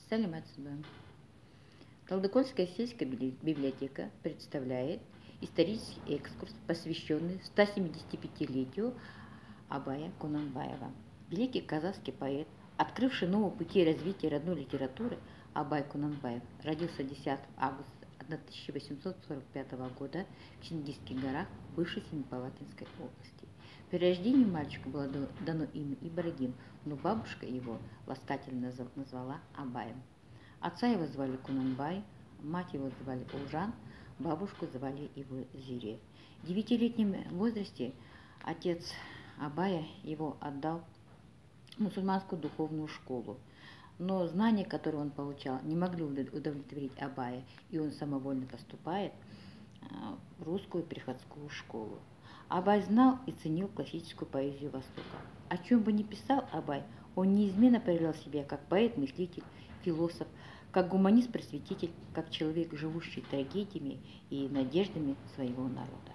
Саламатсызбы. Талдыкольская сельская библиотека представляет исторический экскурс, посвященный 175-летию Абая Кунанбаева. Великий казахский поэт, открывший новые пути развития родной литературы, Абай Кунанбаев родился 10 августа 1845 года в Чингисских горах, бывшей Семипалатинской области. При рождении мальчику было дано имя Ибрагим, но бабушка его ласкательно назвала Абаем. Отца его звали Кунанбай, мать его звали Улжан, бабушку звали его Зире. В 9-летнем возрасте отец Абая его отдал в мусульманскую духовную школу. Но знания, которые он получал, не могли удовлетворить Абая, и он самовольно поступает в русскую приходскую школу. Абай знал и ценил классическую поэзию Востока. О чем бы ни писал Абай, он неизменно проявлял себя как поэт-мыслитель, философ, как гуманист-просветитель, как человек, живущий трагедиями и надеждами своего народа.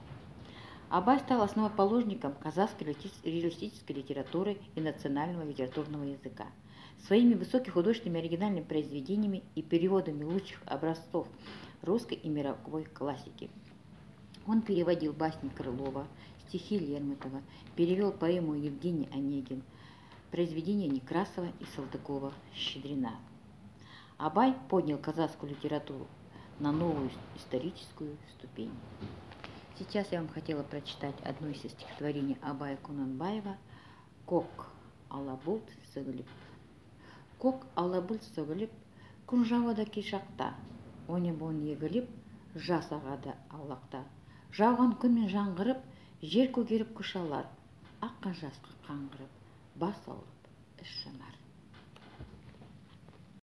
Абай стал основоположником казахской реалистической литературы и национального литературного языка. Своими высокохудожественными оригинальными произведениями и переводами лучших образцов русской и мировой классики. Он переводил басни Крылова, стихи Лермонтова, перевел поэму Евгений Онегин, произведения Некрасова и Салтыкова-Щедрина. Абай поднял казахскую литературу на новую историческую ступень. Сейчас я вам хотела прочитать одно из стихотворений Абая Кунанбаева «Кок алабулт сөгіліп». «Кок алабулт сөгіліп, күн жауады кей шақта, оне-боне егіліп, жас ағады аулақта. Жауған күнмен жаңғырып, жер көгеріп күш алар, аққан жасқа қаңғырып, бас ауырып, іш жанар».